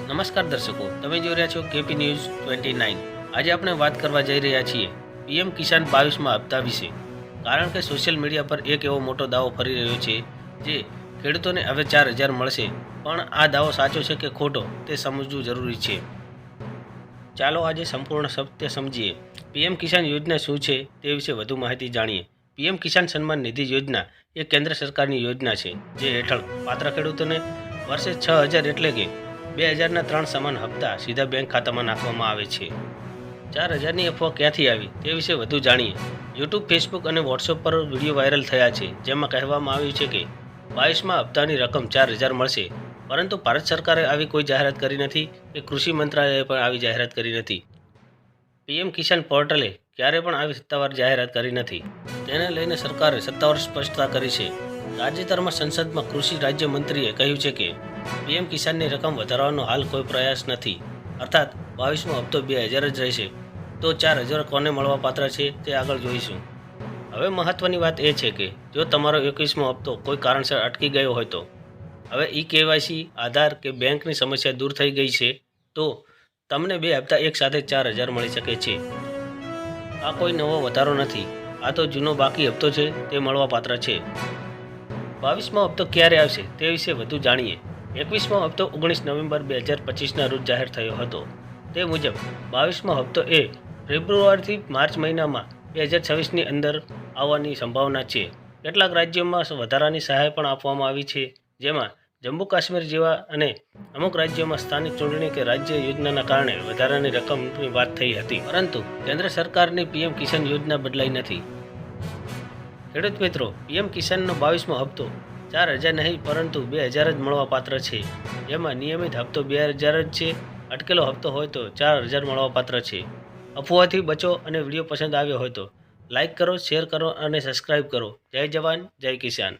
નમસ્કાર દર્શકો, તમે જોઈ રહ્યા છો કેપી ન્યૂઝ 29। આજે આપણે વાત કરવા જઈ રહ્યા છીએ પીએમ કિસાન 22માં હપ્તા વિશે। કારણ કે સોશિયલ મીડિયા પર એક એવો મોટો દાવો ફરી રહ્યો છે જે ખેડૂતોને હવે 4000 મળશે, પણ આ દાવો સાચો છે કે ખોટો તે સમજવું જરૂરી છે। ચાલો આજે સંપૂર્ણ સત્ય સમજીએ। પીએમ કિસાન યોજના શું છે તે વિશે વધુ માહિતી જાણીએ। પીએમ કિસાન સન્માન નિધિ યોજના એ કેન્દ્ર સરકારની યોજના છે જે હેઠળ પાત્ર ખેડૂતોને વર્ષે 6000 એટલે કે 2000ના 3 સમાન હપ્તા સીધા બેંક ખાતામાં નાખવામાં આવે છે। 4000ની અફવા ક્યાંથી આવી તે વિશે વધુ જાણીએ। યુટ્યુબ, ફેસબુક અને વોટ્સએપ પર વિડીયો વાયરલ થયા છે જેમાં કહેવામાં આવ્યું છે કે 22માં હપ્તાની રકમ 4000 મળશે, પરંતુ ભારત સરકારે આવી કોઈ જાહેરાત કરી નથી કે કૃષિ મંત્રાલયે પણ આવી જાહેરાત કરી નથી। પીએમ કિસાન પોર્ટલે ક્યારે પણ આવી સત્તાવાર જાહેરાત કરી નથી। તેને લઈને સરકારે સત્તાવાર સ્પષ્ટતા કરી છે। તાજેતરમાં સંસદમાં કૃષિ રાજ્યમંત્રીએ કહ્યું છે કે પીએમ કિસાનની રકમ વધારવાનો હાલ કોઈ પ્રયાસ નથી, અર્થાત 22મો હપ્તો 2000 જ રહેશે। તો 4000 કોને મળવા પાત્ર છે તે આગળ જોઈશું। હવે મહત્વની વાત એ છે કે જો તમારો 21મો હપ્તો કોઈ કારણસર અટકી ગયો હોય તો હવે કેવાયસી, આધાર કે બેંકની સમસ્યા દૂર થઈ ગઈ છે, તો તમને 2 હપ્તા એક સાથે 4000 મળી શકે છે। આ કોઈ નવો વધારો નથી, આ તો જૂનો બાકી હપ્તો છે તે મળવા પાત્ર છે। 22મો હપ્તો ક્યારે આવશે તે વિશે વધુ જાણીએ। 21મો હપ્તો 19 નવેમ્બર 2025ના રોજ જાહેર થયો હતો। તે મુજબ 22મો હપ્તો એ ફેબ્રુઆરીથી માર્ચ મહિનામાં 2026ની અંદર આવવાની સંભાવના છે। કેટલાક રાજ્યોમાં વધારાની સહાય પણ આપવામાં આવી છે, જેમાં જમ્મુ કાશ્મીર જેવા અને અમુક રાજ્યોમાં સ્થાનિક ચૂંટણી કે રાજ્ય યોજનાના કારણે વધારાની રકમની વાત થઈ હતી, પરંતુ કેન્દ્ર સરકારની પીએમ કિસાન યોજના બદલાઈ નથી। ખેડૂત મિત્રો, પીએમ કિસાનનો 22મો હપ્તો 4000 નહીં પરંતુ 2000 જ મળવા પાત્ર છે, જેમાં નિયમિત હપ્તો 2000 જ છે, અટકેલો હપ્તો હોય તો 4000 મળવા પાત્ર છે। અફવાથી બચો અને વિડીયો પસંદ આવ્યો હોય તો લાઇક કરો, શેર કરો અને સબસ્ક્રાઇબ કરો। જય જવાન, જય કિસાન।